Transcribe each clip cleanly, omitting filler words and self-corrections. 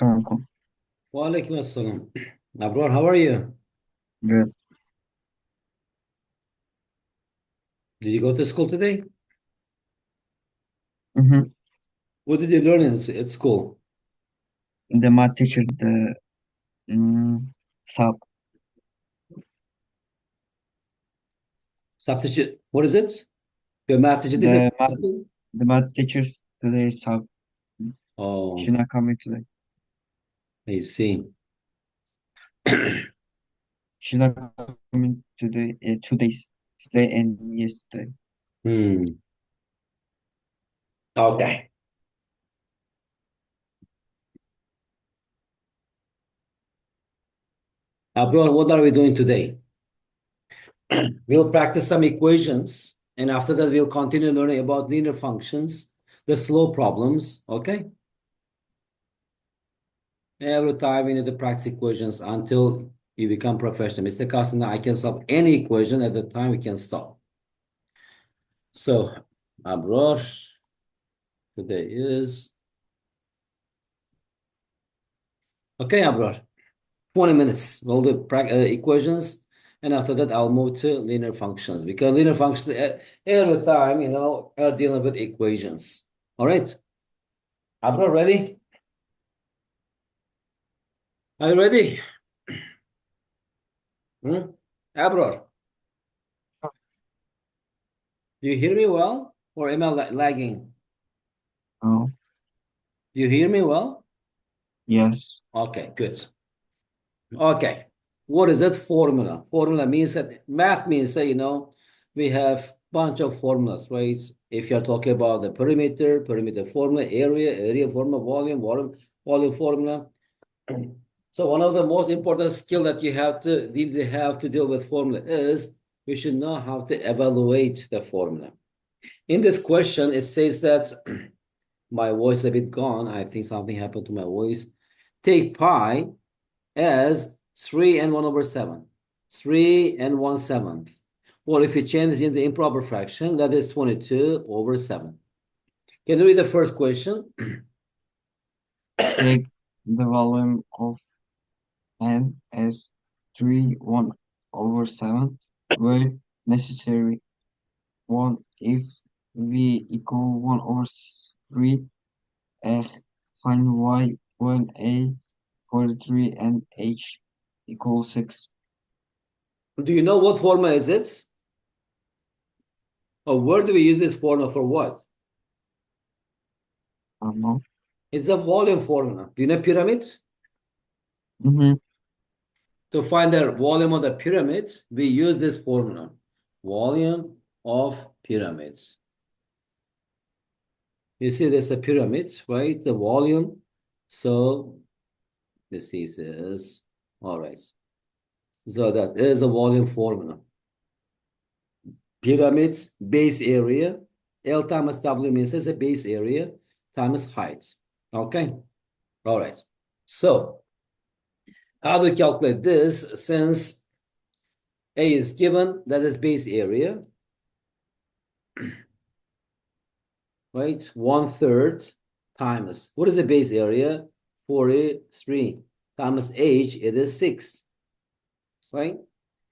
Assalamualaikum. Walaikum assalam. Abror, how are you? Good. Did you go to school today? Mm-hmm. What did you learn at school? The math teacher, the mm, sub, Substitute. What is it? Your math teacher didn't the come math, to school? the math teachers today sub. She's Oh, not coming today. I see. She's not coming today. 2 days, today and yesterday. Hmm. Okay. Abror, what are we doing today? We'll practice some equations, and after that, we'll continue learning about linear functions, the slow problems. Okay? Every time we need to practice equations until you become professional. Mr. Carson, I can solve any equation at the time we can stop. So, Abror, today is okay, Abror. 20 minutes. We'll do equations, and after that, I'll move to linear functions because linear functions every time are dealing with equations. All right, Abror, ready? Are you ready? Hmm? Abror, do you hear me well, or am I lagging? Oh, Do you hear me well? yes. Okay, good. Okay. What is that formula? Formula means that math means that, we have bunch of formulas, right? If you're talking about the perimeter formula, area formula, volume formula. So one of the most important skill that you have to deal with formula is you should know how to evaluate the formula. In this question, it says that my voice is a bit gone. I think something happened to my voice. Take pi as 3 and 1 over 7. 3 and 1/7. Or if you change it into improper fraction, that is 22 over 7. Can you read the first question? Take the volume of n as 3 1 over 7, where necessary. 1 if v equal 1 over 3, find y when a 43 and h equals 6. Do you know what formula is it? Or where do we use this formula for what? I don't know. It's a volume formula. Do you know pyramids? Mm-hmm. To find the volume of the pyramids, we use this formula. Volume of pyramids. You see there's a pyramid, right? The volume. So this is all right. So that is a volume formula. Pyramids, base area. L times W means it's a base area times height. Okay. All right. So how do we calculate this? Since A is given, that is base area, right? 1/3 times, what is the base area? 43 times H, it is 6, right?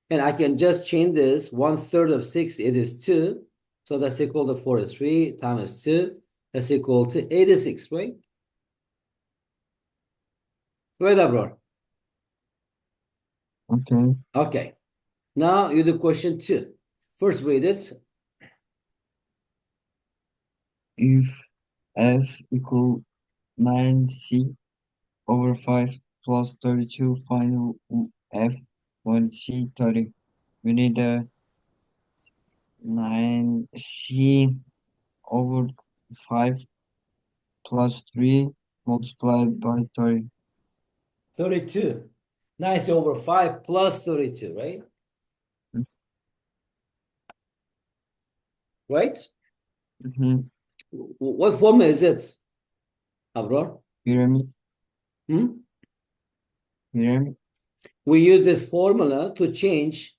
And I can just change this. 1/3 of 6, it is 2. So that's equal to 43 times 2. That's equal to 86, right? Right, Abror? Okay. Okay. Now you do question 2. First read it. If f equal 9c over 5 plus 32, find f when c 30. We need a 9c over 5 plus 3 multiplied by 30. 32. 90 over 5 plus 32, right? Right? Mm-hmm. What formula is it, Abror? Pyramid, Hmm? pyramid. We use this formula to change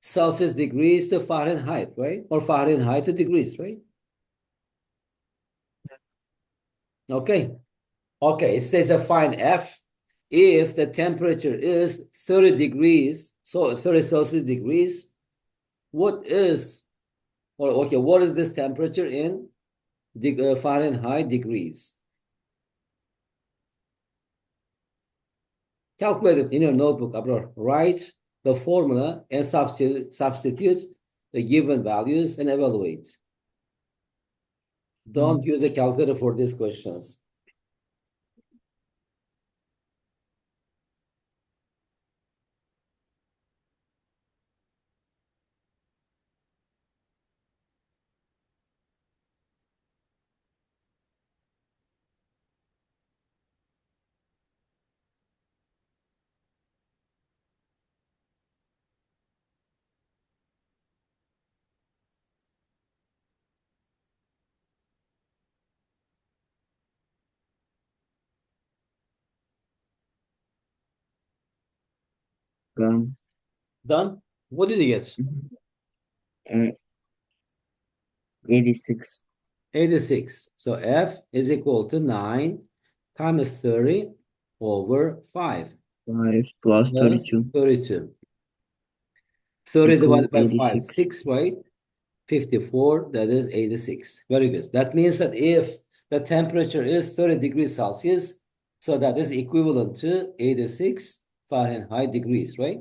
Celsius degrees to Fahrenheit, right? Or Fahrenheit to degrees, right? Okay. Okay, it says a find F if the temperature is 30 degrees, so 30 Celsius degrees. What is, or okay, what is this temperature in Fahrenheit degrees? Calculate it in your notebook, Abror. Write the formula and substitute the given values and evaluate. Don't Mm, use a calculator for these questions. done. Done? What did you get? Mhm. 86. 86. So F is equal to 9 times 30 over 5 5 plus plus 32 32. 30 equal divided by 5, 86. 6, right? 54, that is 86. Very good. That means that if the temperature is 30 degrees Celsius, so that is equivalent to 86 Fahrenheit degrees, right?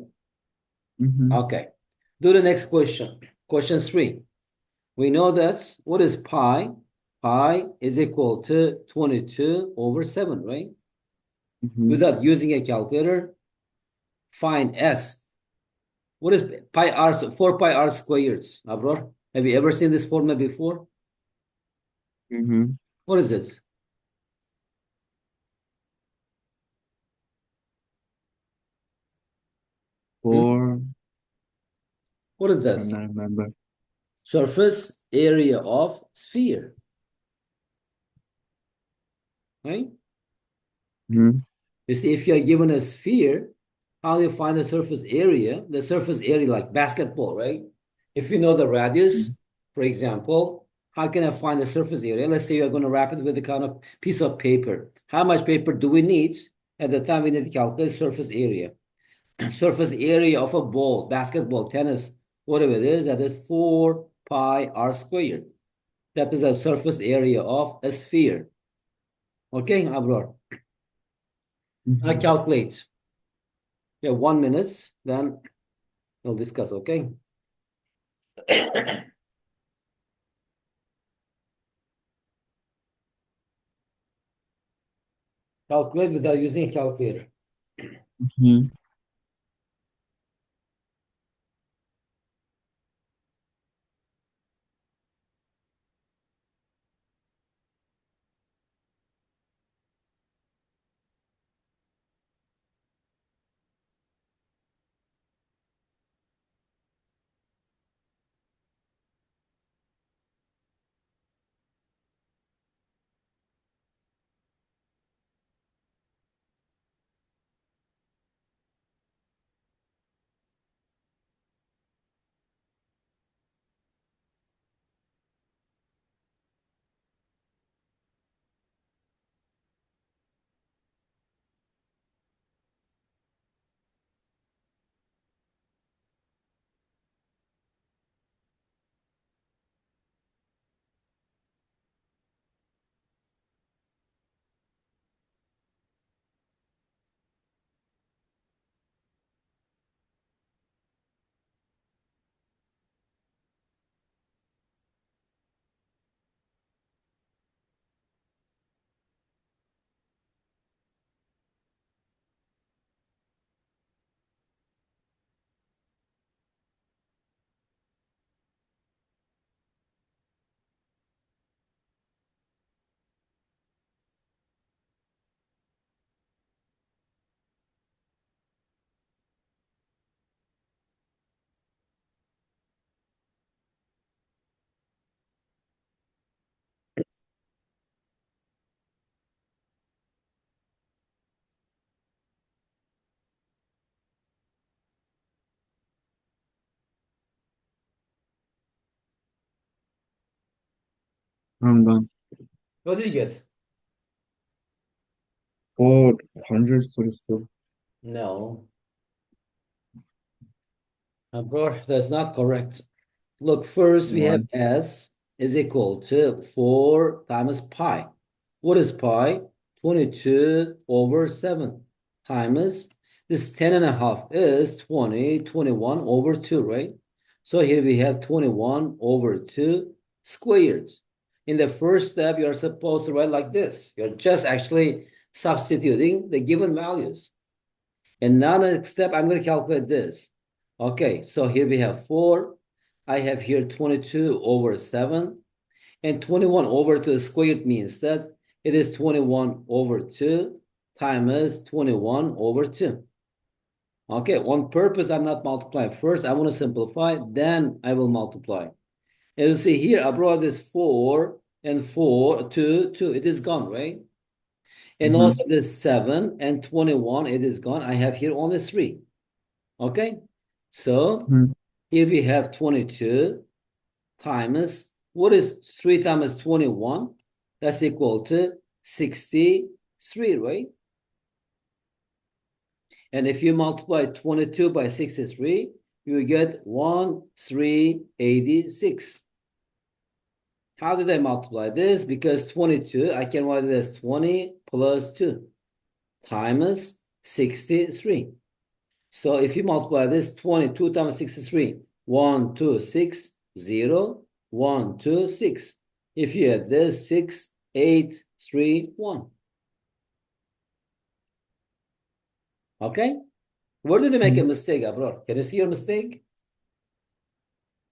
Mm-hmm. Okay. Do the next question. Question 3. We know that what is pi? Pi is equal to 22 over 7, right? Mm-hmm. Without using a calculator, find S. What is pi r, 4 pi r squared, Abror? Have you ever seen this formula before? Mm-hmm. What is it? Hmm? 4. What is I'm that? not remember. Surface area of sphere, right? Mm-hmm. You see, if you are given a sphere, how do you find the surface area? The surface area, like basketball, right? If you know the radius, for example, how can I find the surface area? Let's say you're going to wrap it with a kind of piece of paper. How much paper do we need? At the time, we need to calculate surface area. Surface area of a ball, basketball, tennis, whatever it is, that is 4 pi r squared. That is a surface area of a sphere. Okay, Abror. I Mm-hmm. calculate. Yeah, 1 minute, then we'll discuss, okay? Calculate without using a calculator. Mm-hmm. I'm done. What did you get? 444. No, bro, that's not correct. Look, first we have One. S is equal to 4 times pi. What is pi? 22 over 7 times this 10 and a half is 20, 21 over 2, right? So here we have 21 over 2 squared. In the first step, you're supposed to write like this. You're just actually substituting the given values. And now the next step, I'm going to calculate this. Okay, so here we have 4. I have here 22 over 7. And 21 over 2 squared means that it is 21 over 2 times 21 over 2. Okay, on purpose, I'm not multiplying. First, I want to simplify, then I will multiply. As you see here, I brought this 4 and 4, 2, 2. It is gone, right? And Mm-hmm. also this 7 and 21, it is gone. I have here only 3. Okay, so Mm-hmm. here we have 22 times, what is 3 times 21? That's equal to 63, right? And if you multiply 22 by 63, you get 1386. How did I multiply this? Because 22, I can write it as 20 plus 2 times 63. So if you multiply this 22 times 63, 1, 2, 6, 0, 1, 2, 6. If you add this, 6, 8, 3, 1. Okay? Where did you make a mistake, Abror? Can you see your mistake?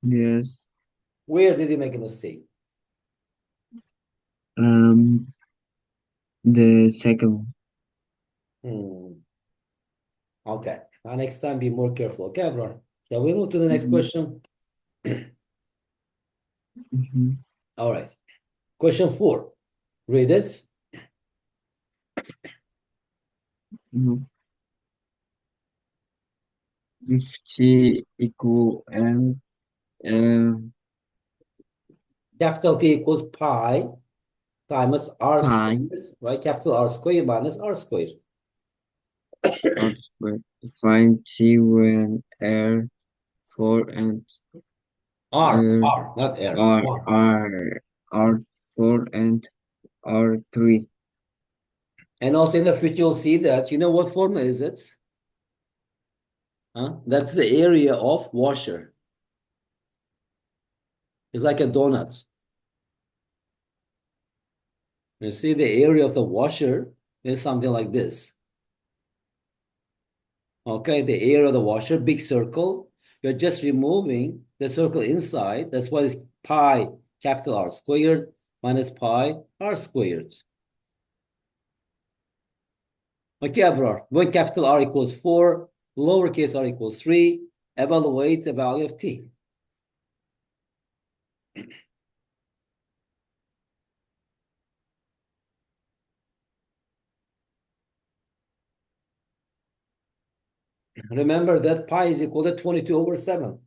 Yes. Where did you make a mistake? Um, the second one. Hmm. Okay. Now next time be more careful. Okay, Abror. Shall we move to the next Mm-hmm. question? Mm-hmm. All right. Question 4. Read it. Mm-hmm. If T equal and uh, Capital T equals pi times r pi squared, right? Capital R squared minus r squared. R squared, find T when R 4 and uh, Not R. R R. R R 4 and R 3. And also in the future, you'll see that, you know what formula is it? Huh? That's the area of washer. It's like a donut. You see the area of the washer is something like this. Okay, the area of the washer, big circle. You're just removing the circle inside. That's why it's pi capital R squared minus pi R squared. Okay, Abror, when capital R equals 4, lowercase r equals 3, evaluate the value of t. Remember that pi is equal to 22 over 7.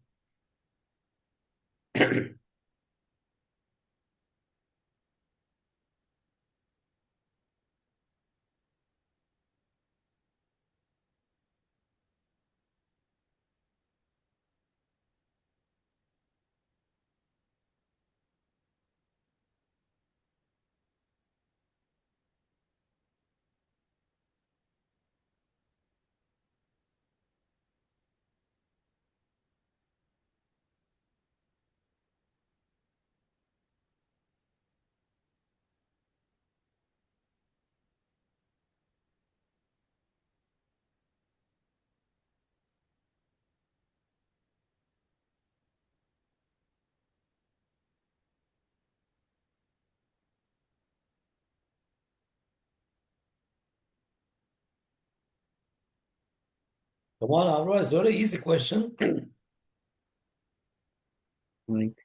Come on, Abror, it's a very easy question. Like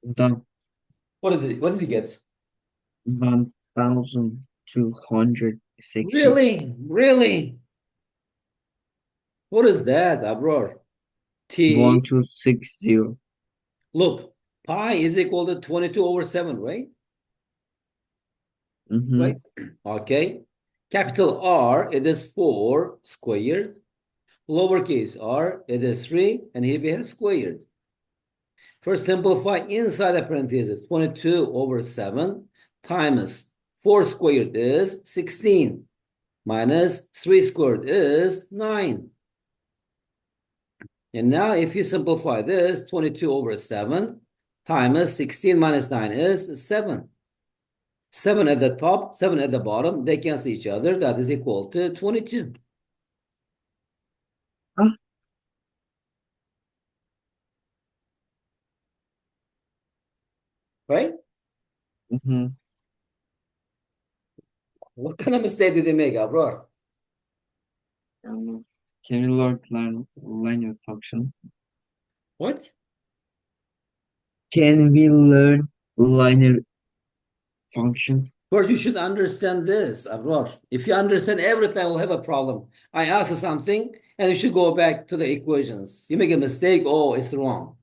the What did he get? 1260. Really? Really? What is that, ABROR? T, 1260. look, pi is equal to 22 over 7, right? Mm-hmm. Right? Okay. Capital R, it is 4 squared. Lowercase r, it is 3, and here we have squared. First, simplify inside the parentheses. 22 over 7 times 4 squared is 16 minus 3 squared is 9. And now if you simplify this, 22 over 7 times 16 minus 9 is 7. 7 at the top, 7 at the bottom, they cancel each other. That is equal to 22. Ah, Right? mm-hmm. What kind of mistake did they make, bro? Can you learn linear function? What? Can we learn linear function? First, you should understand this, Abror. If you understand every time, we'll have a problem. I ask you something, and you should go back to the equations. You make a mistake, oh, it's wrong.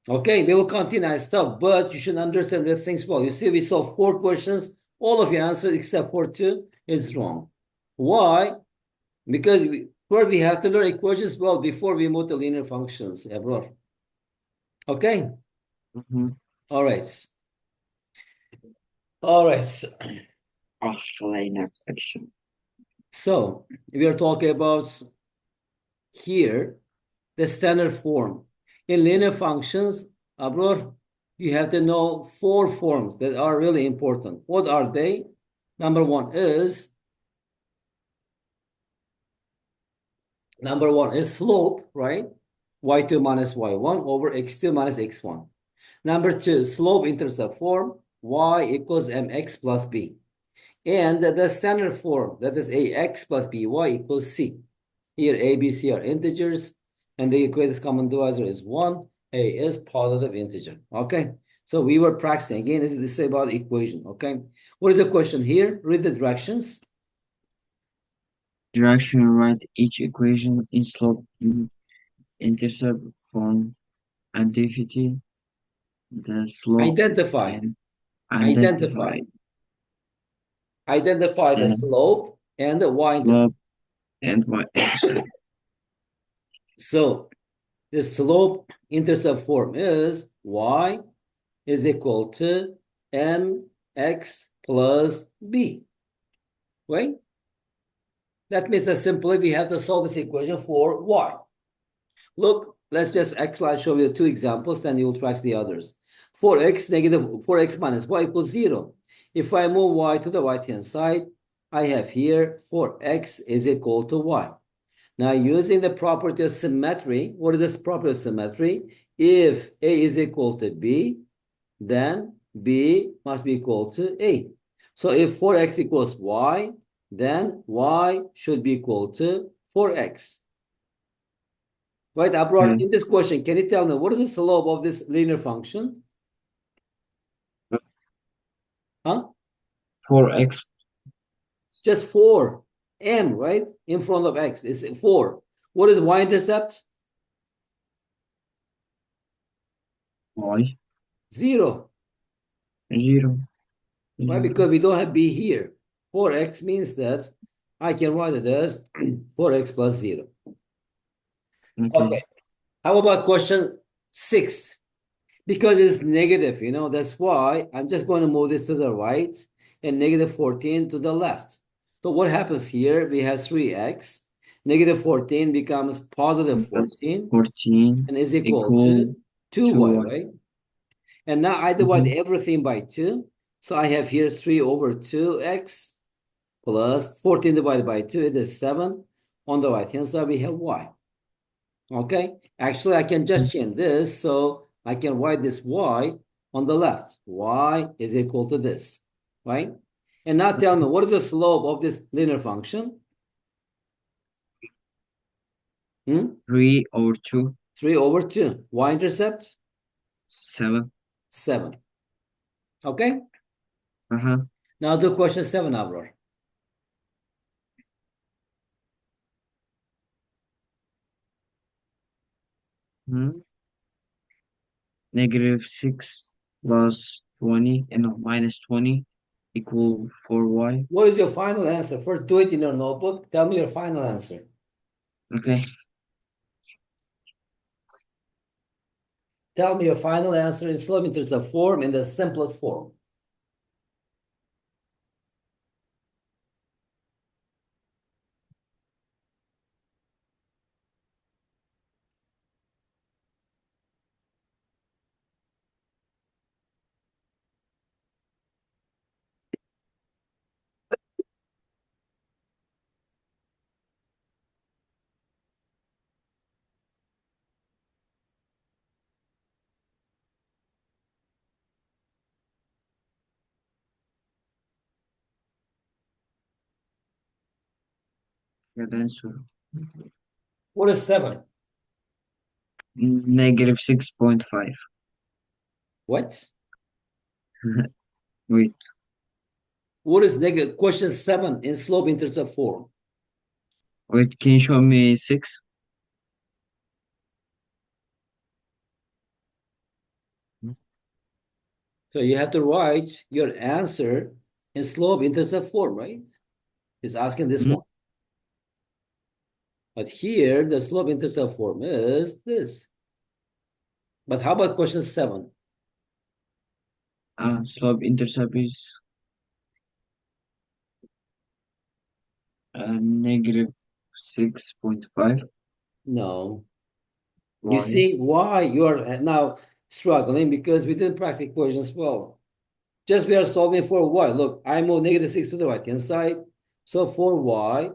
Okay, we will continue and stuff, but you should understand the things well. You see, we saw 4 questions. All of your answers except for 2 is wrong. Why? Because first we have to learn equations well before we move to linear functions, Abror. Okay? Mm-hmm. All right. All right. Ah, linear function. So we are talking about here the standard form. In linear functions, Abror, you have to know 4 forms that are really important. What are they? Number one is slope, right? y2 minus y1 over x2 minus x1. Number two, slope-intercept form, y equals mx plus b. And the standard form, that is ax plus by equals c. Here, a, b, c are integers, and the greatest common divisor is 1. A is positive integer. Okay, so we were practicing. Again, this is about equation. Okay, what is the question here? Read the directions. Direction write each equation in slope intercept form. Identify the slope Identify, and identify, identify identify the the slope and the y-intercept. slope and y-intercept. So the slope-intercept form is y is equal to mx plus b, right? That means that simply we have to solve this equation for y. Look, let's just actually I'll show you 2 examples, then you'll track the others. 4x negative 4x minus y equals 0. If I move y to the right-hand side, I have here 4x is equal to y. Now, using the property of symmetry, what is this property of symmetry? If A is equal to B, then B must be equal to A. So if 4x equals y, then y should be equal to 4x. Right, Abror, Okay. in this question, can you tell me what is the slope of this linear function? Huh? 4x Just 4. M, right? In front of x is 4. What is y-intercept? y 0. 0 Right? 0. Because we don't have b here. 4x means that I can write it as 4x plus 0. Okay. Okay. How about question 6? Because it's negative, that's why I'm just going to move this to the right and negative 14 to the left. So what happens here? We have 3x. Negative 14 becomes positive That's 14 14 and is equal equal to 2y, 2y. right? And now I divide Mm-hmm. everything by 2. So I have here 3 over 2x plus 14 divided by 2, it is 7. On the right-hand side, we have y. Okay? Actually, I can just change this, so I can write this y on the left. Y is equal to this, right? And now tell me, what is the slope of this linear function? 3 over 2, 3 over 2. Y-intercept? 7. 7. Okay? Uh-huh. Now do question 7, Abror. Hmm. Negative 6 plus 20, no, minus 20 equal 4y. What is your final answer? First, do it in your notebook. Tell me your final answer. Okay. Tell me your final answer in slope intercept form in the simplest form. Good answer. What is 7? Negative 6.5. What? Wait, What is negative question 7 in slope intercept form? wait, can you show me 6? So you have to write your answer in slope intercept form, right? It's asking this Hmm? one. But here, the slope intercept form is this. But how about question 7? Slope intercept is negative 6.5. No. You Why? see why you are now struggling because we didn't practice equations well. Just we are solving for y. Look, I move negative 6 to the right-hand side. So for y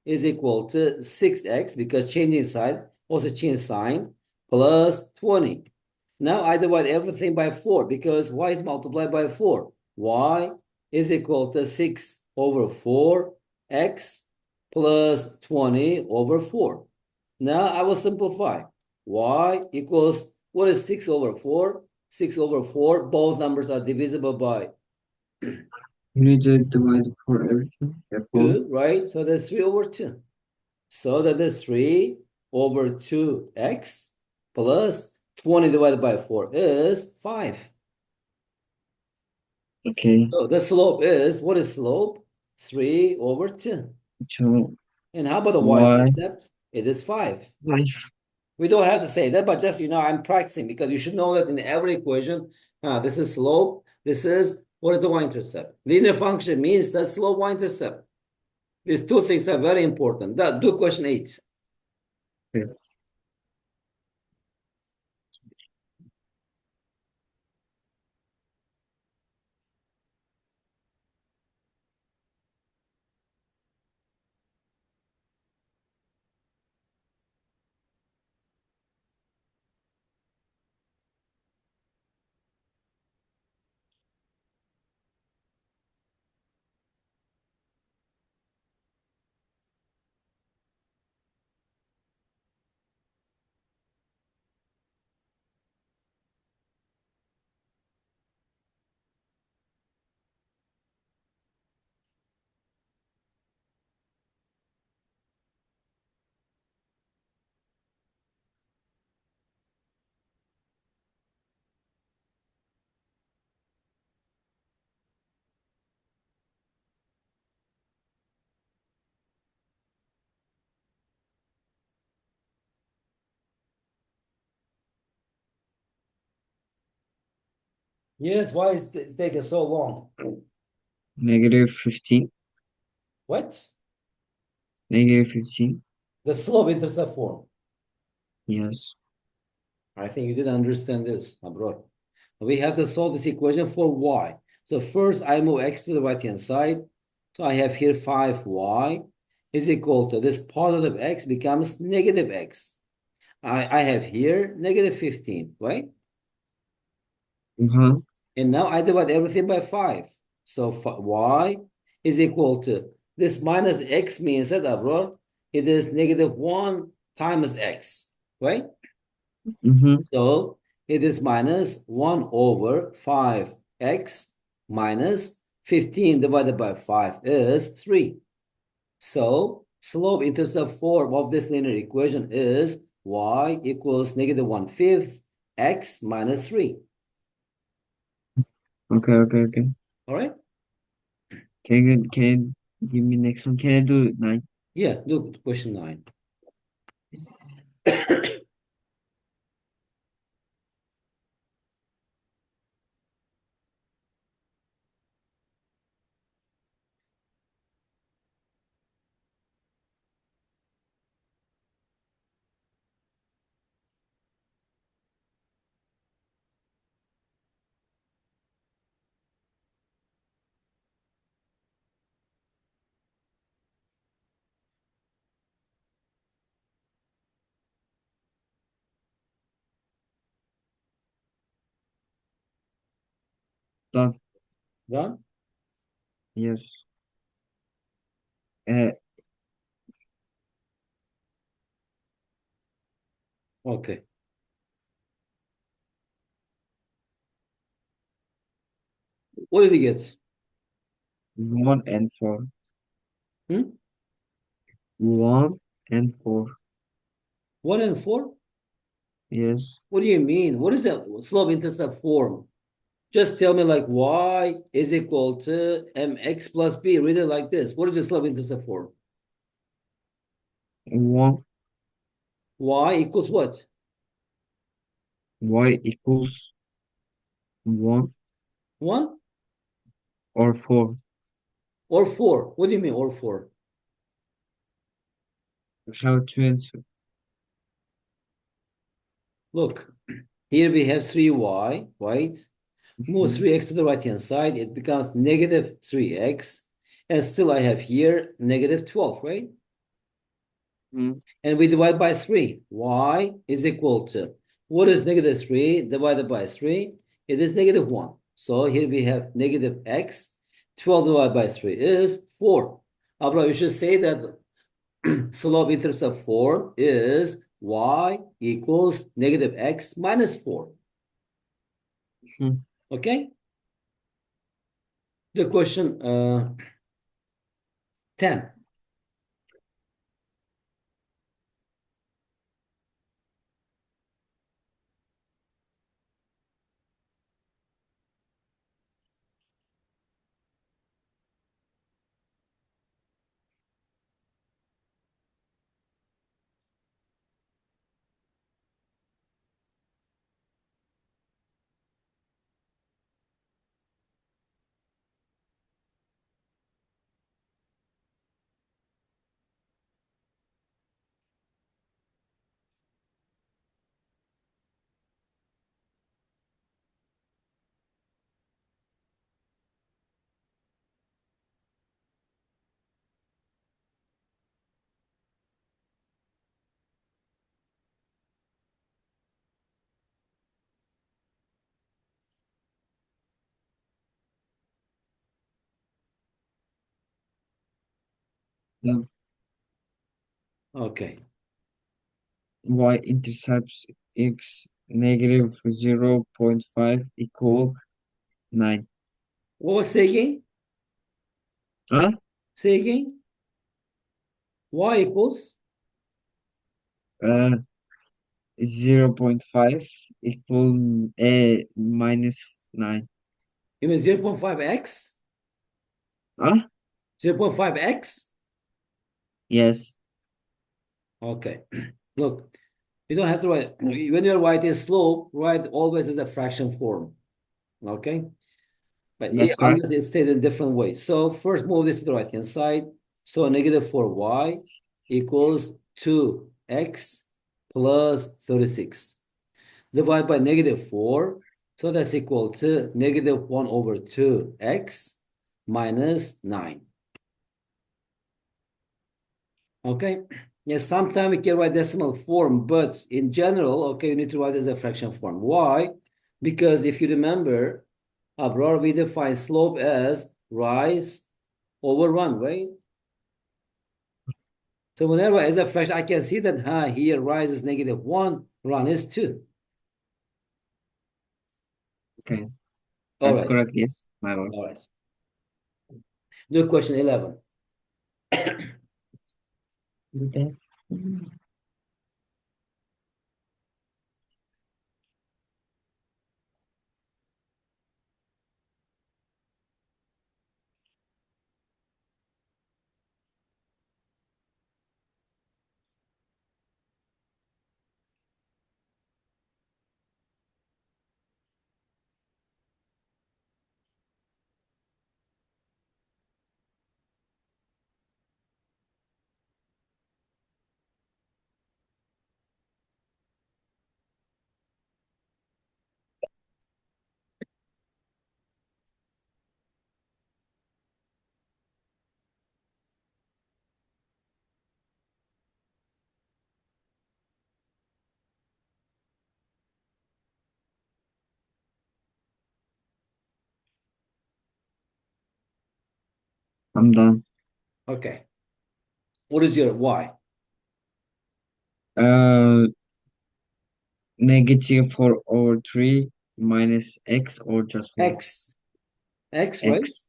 is equal to 6x because changing sign, also change sign, plus 20. Now I divide everything by 4 because y is multiplied by 4. Y is equal to 6 over 4x plus 20 over 4. Now I will simplify. Y equals, what is 6 over 4? 6 over 4, both numbers are divisible by You need to divide for everything. Therefore, 2, right? So that's 3 over 2. So that is 3 over 2x plus 20 divided by 4 is 5. okay. So the slope is, what is slope? 3 over 2. So And how about the y y-intercept? It is 5. life. We don't have to say that, but just, I'm practicing because you should know that in every equation, this is slope, this is, what is the y-intercept? Linear function means that slope y-intercept. These two things are very important. Do question 8. Yes, why is it taking so long? Negative 15. What? Negative 15. The slope intercept form. Yes. I think you didn't understand this, ABROR. We have to solve this equation for y. So first I move x to the right-hand side. So I have here 5y is equal to this positive x becomes negative x. I have here negative 15, right? Uh-huh. And now I divide everything by 5. So y is equal to this minus x means that abroad it is negative 1 times x, right? Mm-hmm. So it is minus 1 over 5x minus 15 divided by 5 is 3. So slope intercept form of this linear equation is y equals negative 1/5 x minus 3. Okay, okay, okay. All right? Can you give me next one? Can I do 9? Yeah, look, question 9. Done. Done? Yes. Uh, Okay. What did you get? 1 and 4. Hmm? 1 and 4. 1 and 4? Yes. What do you mean? What is the slope-intercept form? Just tell me like y is equal to mx plus b. Read it like this. What is the slope-intercept form? 1 Y equals what? y equals 1 1 or 4. or 4? What do you mean or 4? How to answer? Look, here we have 3y, right? Move Mhm. 3x to the right-hand side. It becomes negative 3x. And still I have here negative 12, right? Mhm. And we divide by 3. Y is equal to, what is negative 3 divided by 3? It is negative 1. So here we have negative x. 12 divided by 3 is 4. Abra, you should say that slope-intercept form is y equals negative x minus 4. Mhm. Okay? The question 10. Then Okay. y intercepts x negative 0.5 equal 9. What was say again? Huh? Say again. Y equals, Uh, 0.5 equal minus 9. you mean 0.5x? Huh? 0.5x? Yes. Okay. Look, you don't have to write, when you're writing slope, write always as a fraction form. Okay? But That's correct. unless it's stated in different ways. So first move this to the right-hand side. So negative 4y equals 2x plus 36. Divide by negative 4. So that's equal to negative 1 over 2x minus 9. Okay? Yes, sometimes we can write decimal form, but in general, okay, you need to write as a fraction form. Why? Because if you remember, ABROR, we define slope as rise over run, right? So whenever as a fraction, I can see that here rise is negative 1, run is 2. Okay. All That's right. correct. Yes. My word. All right. Do question 11. Do that. I'm done. Okay. What is your y? Uh, Negative 4 over 3 minus x or just 1? X. X, right? X.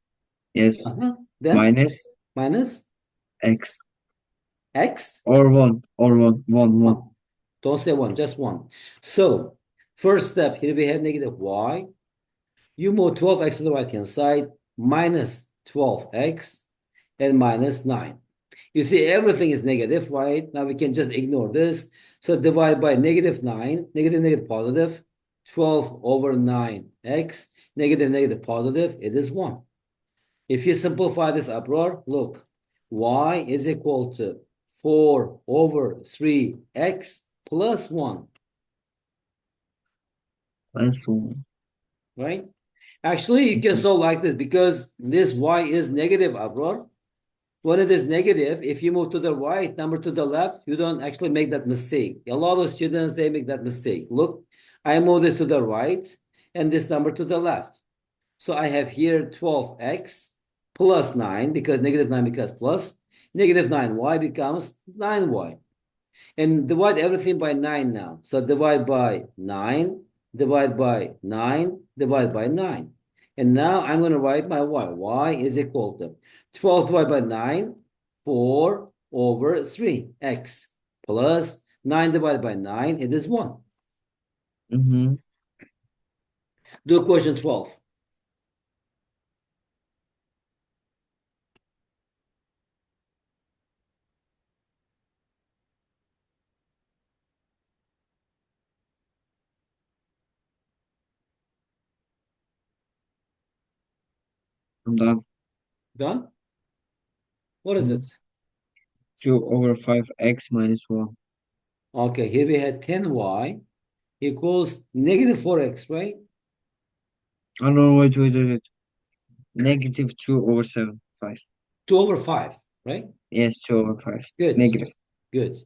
Yes. Then Minus minus x. X. Or 1. Or 1. 1. 1. 1. Don't say 1, just 1. So first step, here we have negative y. You move 12x to the right-hand side, minus 12x, and minus 9. You see, everything is negative, right? Now we can just ignore this. So divide by negative 9, negative, negative, positive, 12 over 9x, negative, negative, positive, it is 1. If you simplify this uproar, look, y is equal to 4 over 3x plus 1, Plus 1. right? Actually, you can Mhm. solve like this because this y is negative, uproar. When it is negative, if you move to the right, number to the left, you don't actually make that mistake. A lot of students, they make that mistake. Look, I move this to the right and this number to the left. So I have here 12x plus 9 because negative 9 becomes plus. Negative 9y becomes 9y. And divide everything by 9 now. So divide by 9, divide by 9, divide by 9. And now I'm going to write my y. Y is equal to 12 divided by 9, 4 over 3x plus 9 divided by 9, it is 1. Mm-hmm. Do question 12. I'm done. Done? What is Mhm. it? 2 over 5x minus 1. Okay, here we had 10y equals negative 4x, right? Oh no, wait. Negative 2 over 7. 5. 2 over 5, right? Yes, 2 over 5. Good, Negative. good.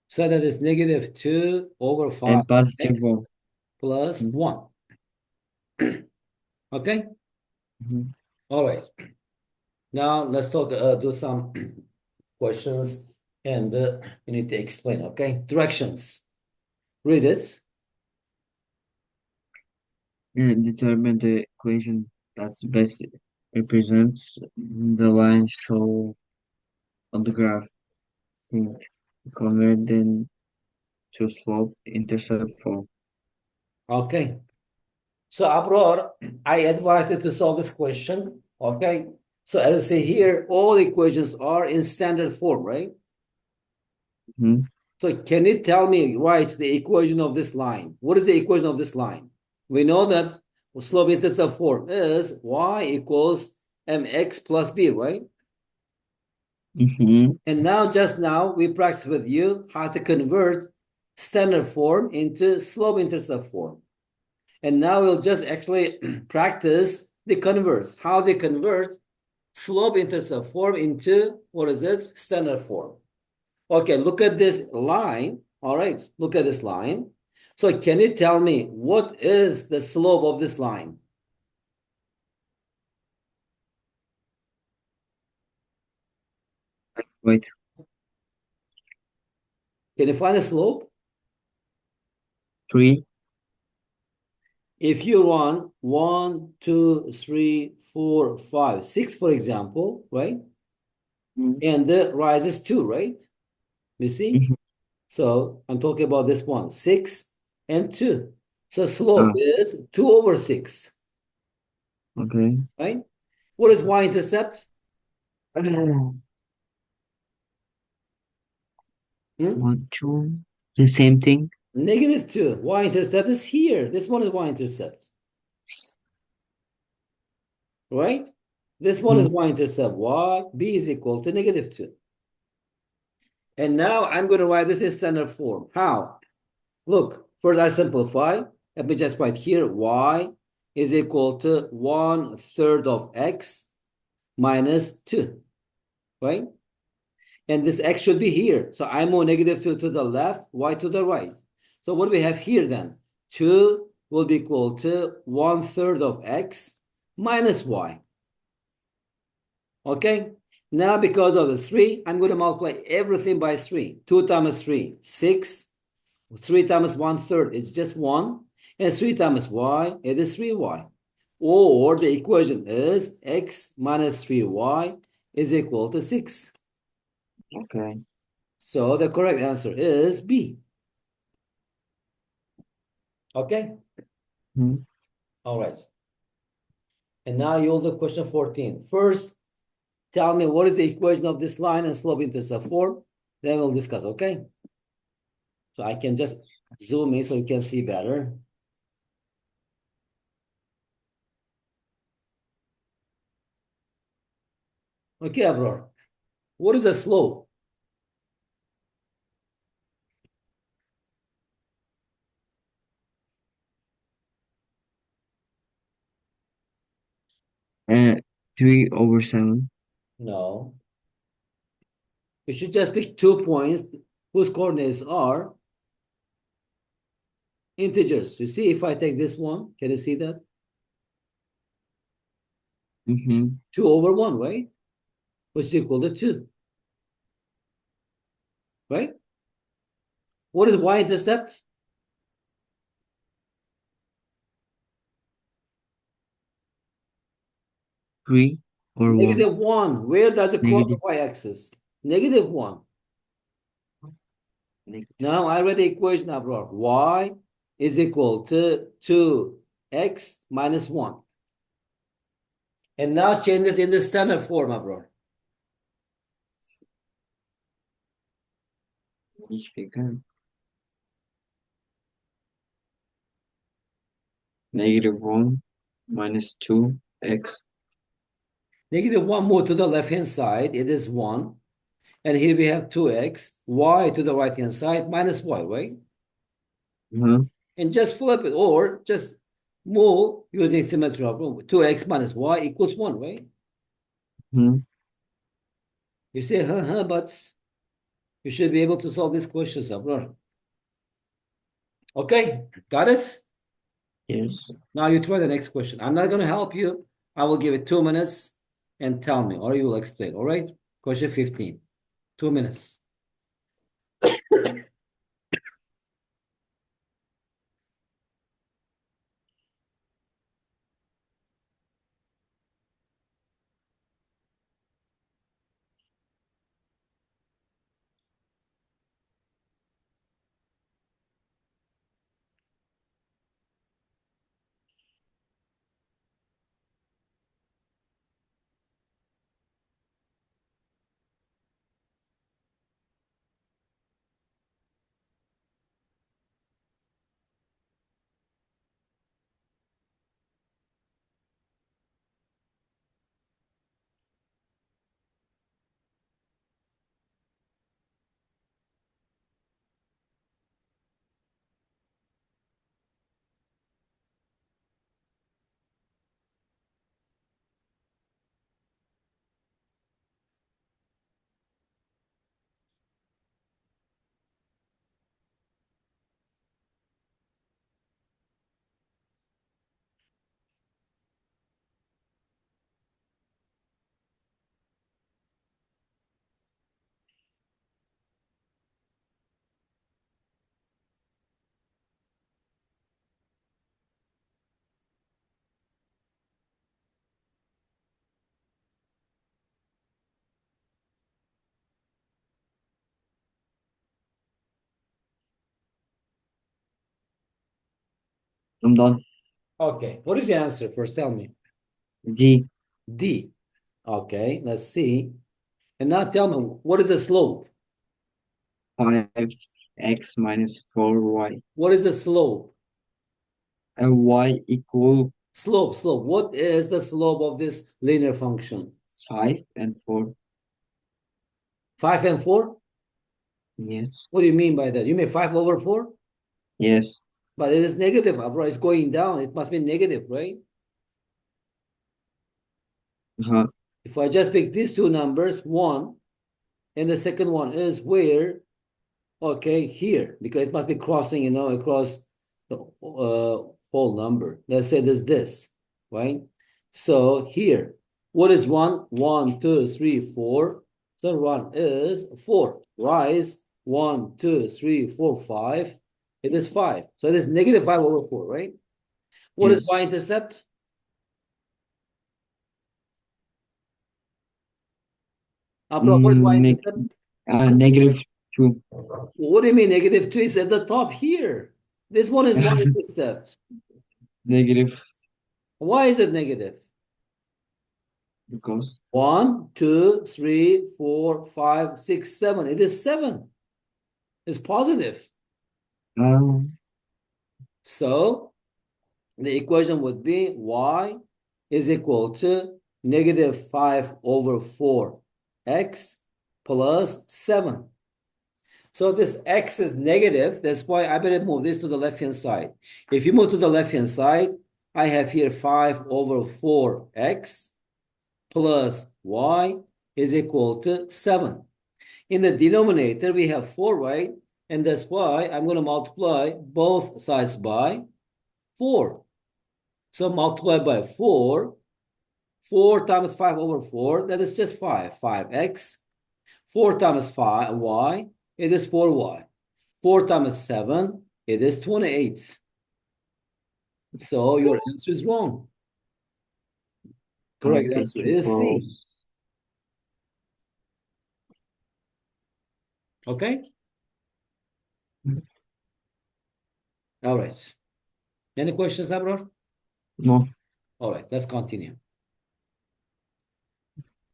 So that is negative 2 over And positive 5x 1. plus 1. Okay? Mm-hmm. All right. Now let's talk, do some questions and you need to explain, okay? Directions. Read it. And determine the equation that's best represents the line shown on the graph. Think. Convert then to slope intercept form. Okay. So, ABROR, I advise you to solve this question, okay? So, as I say here, all equations are in standard form, right? Mm-hmm. So, can you tell me, write the equation of this line? What is the equation of this line? We know that slope intercept form is y equals mx plus b, right? Mm-hmm. And now, just now, we practiced with you how to convert standard form into slope intercept form. And now we'll just actually practice the converse, how they convert slope intercept form into, what is it, standard form. Okay, look at this line. All right, look at this line. So can you tell me what is the slope of this line? Wait. Can you find the slope? 3. If you run 1, 2, 3, 4, 5, 6, for example, right? And the rise is 2, right? You see? Mm-hmm. So I'm talking about this one, 6 and 2. So slope Ah, is 2 over 6, okay. right? What is y-intercept? Hmm? 1, 2. The same thing. Negative 2. Y-intercept is here. This one is y-intercept, right? This one is Mm-hmm. y-intercept. Y, b is equal to negative 2. And now I'm going to write this in standard form. How? Look, first I simplify. Let me just write here, y is equal to 1/3 of x minus 2, right? And this x should be here. So I move negative 2 to the left, y to the right. So what do we have here then? 2 will be equal to 1/3 of x minus y. Okay? Now, because of the 3, I'm going to multiply everything by 3. 2 times 3, 6. 3 times 1/3 is just 1. And 3 times y, it is 3y. Or the equation is x minus 3y is equal to 6. Okay. So the correct answer is B. Okay? Hmm. All right. And now you'll do question 14. First, tell me what is the equation of this line and slope intercept form. Then we'll discuss, okay? So I can just zoom in so you can see better. Okay, ABROR. What is the slope? Uh, 3/7. No. You should just pick 2 points whose coordinates are integers. You see, if I take this one, can you see that? Mm-hmm. 2/1, right? Which is equal to 2, right? What is y-intercept? 3/1. -1. Where does it cross the Negative. y-axis? -1. Negative. Now I read the equation abroad. Y is equal to 2x minus 1. And now change this in the standard form abroad. Verificar. -1 minus 2x. -1 move to the left-hand side. It is 1. And here we have 2x. Y to the right-hand side minus y, right? Uh-huh. And just flip it or just move using symmetry of 2x minus y equals 1, right? Hmm. You say, but you should be able to solve these questions, abroad. Okay, got it? Yes. Now you try the next question. I'm not going to help you. I will give it 2 minutes and tell me, or you will explain. All right? Question 15. 2 minutes. I'm done. Okay, what is the answer? First, tell me. D. D. Okay, let's see. And now tell me, what is the slope? 5x minus 4y. What is the slope? And y equal Slope. What is the slope of this linear function? 5 and 4. 5 and 4? Yes. What do you mean by that? You mean 5/4? Yes. But it is negative, bro. It's going down. It must be negative, right? Uh-huh. If I just pick these two numbers, 1, and the second one is where? Okay, here, because it must be crossing, across the whole number. Let's say this, right? So here. What is 1? 1, 2, 3, 4. So 1 is 4. Rise 1, 2, 3, 4, 5. It is 5. So it is negative 5 over 4, right? What is Yes. y-intercept? ABROR, what is Mm, y-intercept? negative 2. What do you mean negative 2 is at the top here? This one is y-intercept. Negative Why is it negative? because 1, 2, 3, 4, 5, 6, 7. It is 7. It's positive. um So the equation would be y is equal to negative 5 over 4x plus 7. So this x is negative. That's why I better move this to the left-hand side. If you move to the left-hand side, I have here 5 over 4x plus y is equal to 7. In the denominator, we have 4, right? And that's why I'm going to multiply both sides by 4. So multiply by 4. 4 times 5 over 4, that is just 5. 5x. 4 times 5, y, it is 4y. 4 times 7, it is 28. So your answer is wrong. I Correct think answer it is C. was Okay? All right. Any questions, Abror? no. All right, let's continue.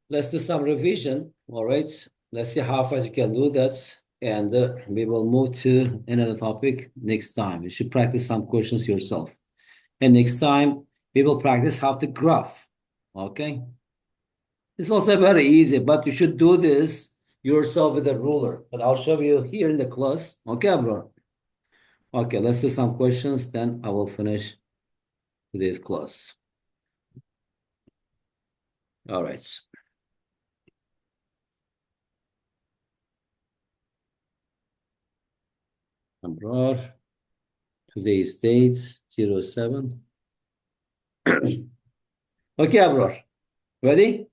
Let's do some revision. All right. Let's see how fast you can do that. And we will move to another topic next time. You should practice some questions yourself. And next time, we will practice how to graph. Okay. It's also very easy, but you should do this yourself with a ruler. But I'll show you here in the class. Okay, bro. Okay, let's do some questions. Then I will finish today's class. All right. ABROR. Today's date 07. Okay, ABROR. Ready?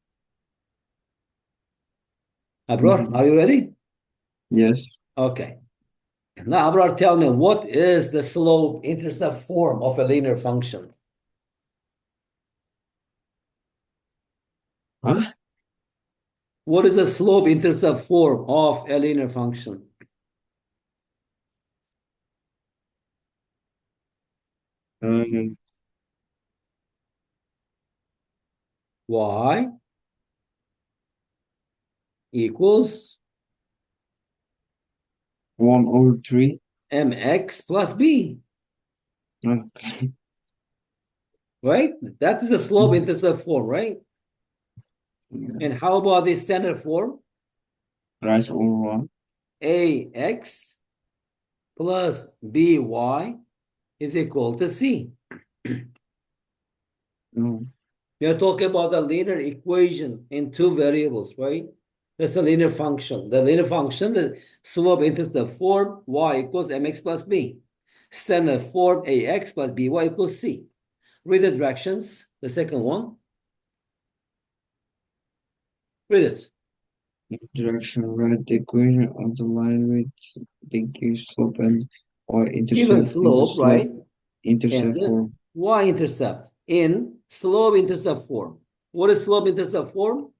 ABROR, Mhm. are you ready? Yes. Okay. Now, ABROR, tell me, what is the slope-intercept form of a linear function? Huh? What is the slope-intercept form of a linear function? Um, Y equals 1/3. mx plus b, right? That is the slope-intercept form, right? And how about the standard form? Rise over 1. Ax plus by is equal to c. No. You're talking about the linear equation in two variables, right? That's a linear function. The linear function, the slope intercept form y equals mx plus b. Standard form ax plus by equals c. Read the directions. The second one. Read it. Direction right the equation of the line with the given slope and or Given intercept in the slope, slope right? And intercept the form. y-intercept in slope intercept form. What is slope intercept form?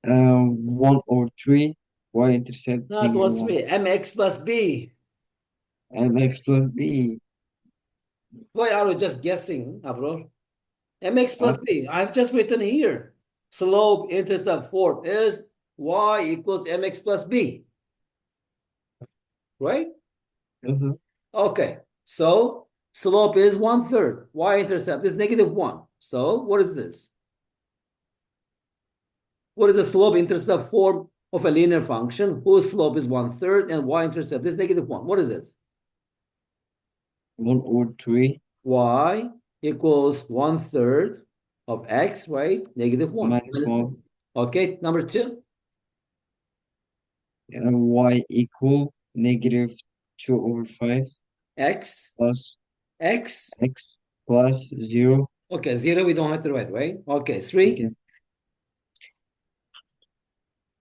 1/3 y-intercept Not negative what's 1 me, mx plus b. mx plus b. Why are you just guessing, Abro? Mx Uh, plus b. I've just written here. Slope intercept form is y equals mx plus b, right? uh-huh. Okay. So slope is 1/3. Y-intercept is -1. So what is this? What is the slope intercept form of a linear function whose slope is 1/3 and y-intercept is -1? What is it? 1/3 Y equals 1/3 of x, right? -1. minus 1 Okay, number two. and y equal -2/5 X, plus X. x plus 0. Okay, 0 we don't have to write, right? Okay, 3. Okay.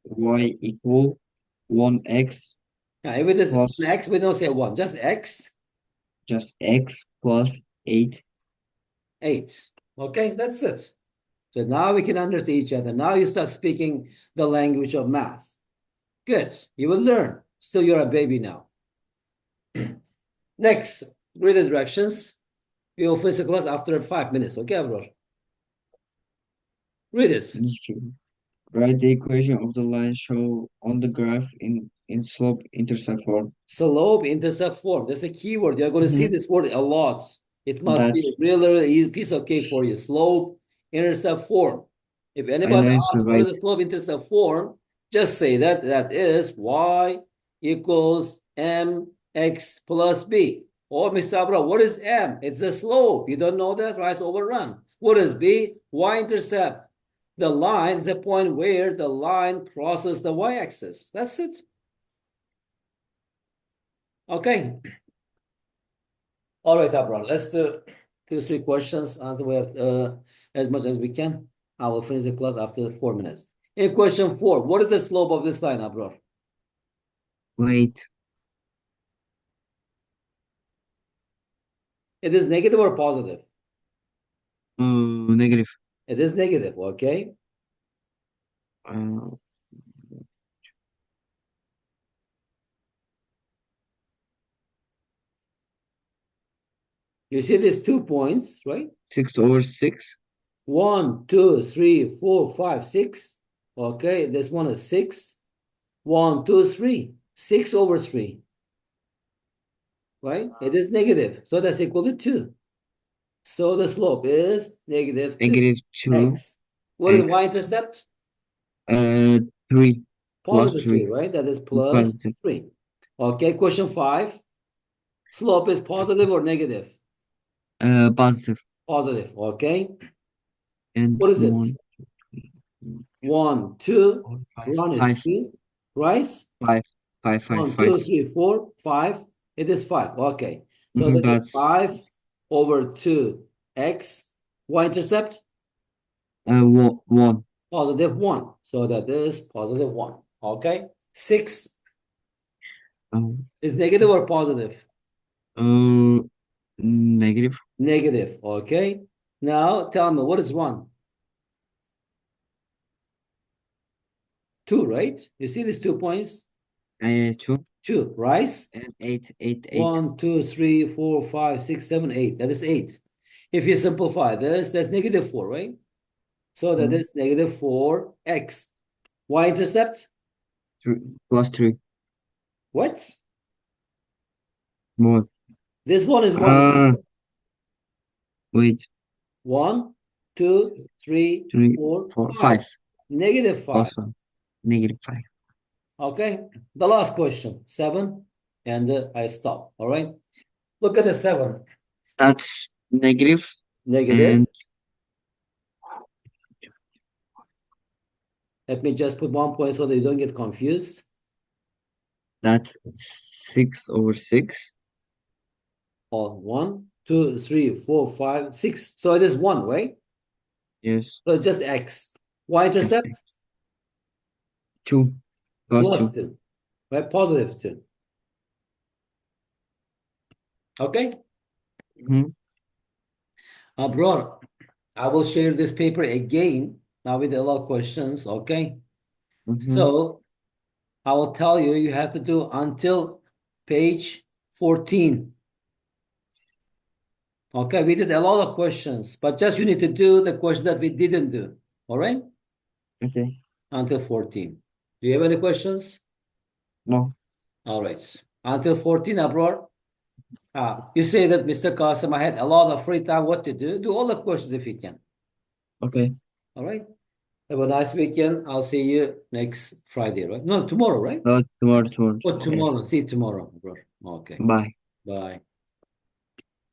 y equal 1x Now, if it is plus x, we don't say 1, just x, just x plus 8. 8. Okay, that's it. So now we can understand each other. Now you start speaking the language of math. Good. You will learn. Still, you're a baby now. Next, read the directions. We will finish the class after 5 minutes. Okay, bro? Read it. If you write the equation of the line shown on the graph in slope intercept form. Slope intercept form. That's a keyword. You're going to see Mhm. this word a lot. It must be a That's really easy piece of cake for you. Slope intercept form. If and anybody also asks what write is the slope intercept form, just say that that is y equals mx plus b. Oh, Mr. Abra, what is m? It's the slope. You don't know that? Right? Overrun. What is b? Y-intercept. The line is the point where the line crosses the y-axis. That's it. Okay. All right, Abra. Let's do 2 3 questions and we have as much as we can. I will finish the class after 4 minutes. In question 4, what is the slope of this line, Abra? wait It is negative or positive? negative It is negative, okay? uh, You see these 2 points, right? 6/6. 1, 2, 3, 4, 5, 6. Okay, this one is 6. 1, 2, 3. 6/3, right? It is negative, so that's equal to 2. So the slope is negative 2. Negative 2 X. What is x y-intercept? uh 3 plus Positive 3, 3 right? That is plus positive 3. Okay, question 5. Slope is positive or negative? positive Positive, okay. and What is this? 1 1, 2. 4 5 Run is 5 2. Rice? 5 5 5 1, 5. 2, 3, 4, 5. It is 5. Okay. So Mhm, that is that's 5 over 2x. Y-intercept? 1 Positive 1. So that is positive 1. Okay. 6 um, is negative or positive? uh, negative Negative. Okay. Now tell me, what is 1? 2, right? You see these 2 points? 2 2, right? and 8 1, 2, 3, 4, 5, 6, 7, 8. That is 8. If you simplify this, that's negative 4, right? So that mm, is negative 4x. Y-intercept? 3 plus 3 What? more This one is 1. uh wait 1, 2, 3, 3 4, 4 5. 5 Negative 5. plus 1 negative 5. Okay. The last question, 7. And I stop. All right. Look at the 7. That's negative Negative. and Let me just put 1 point so that you don't get confused. that's 6/6. On 1, 2, 3, 4, 5, 6. So it is 1, right? Yes, So it's just x. just Y-intercept 2 plus plus 2. 2, right? Positive 2. Okay. Mm-hmm. Abroad, I will share this paper again now with a lot of questions. Okay. Mm-hmm. So I will tell you, you have to do until page 14. Okay. We did a lot of questions, but just you need to do the questions that we didn't do. All right. Okay. Until 14. Do you have any questions? No. All right. Until 14, Abror. You say that, Mr. Qasim, I had a lot of free time. What to do? Do all the questions if you can. Okay. All right. Have a nice weekend. I'll see you next Friday, right? No, tomorrow, right? Tomorrow. Or tomorrow. Yes. See you tomorrow, bro. Okay. Bye. Bye.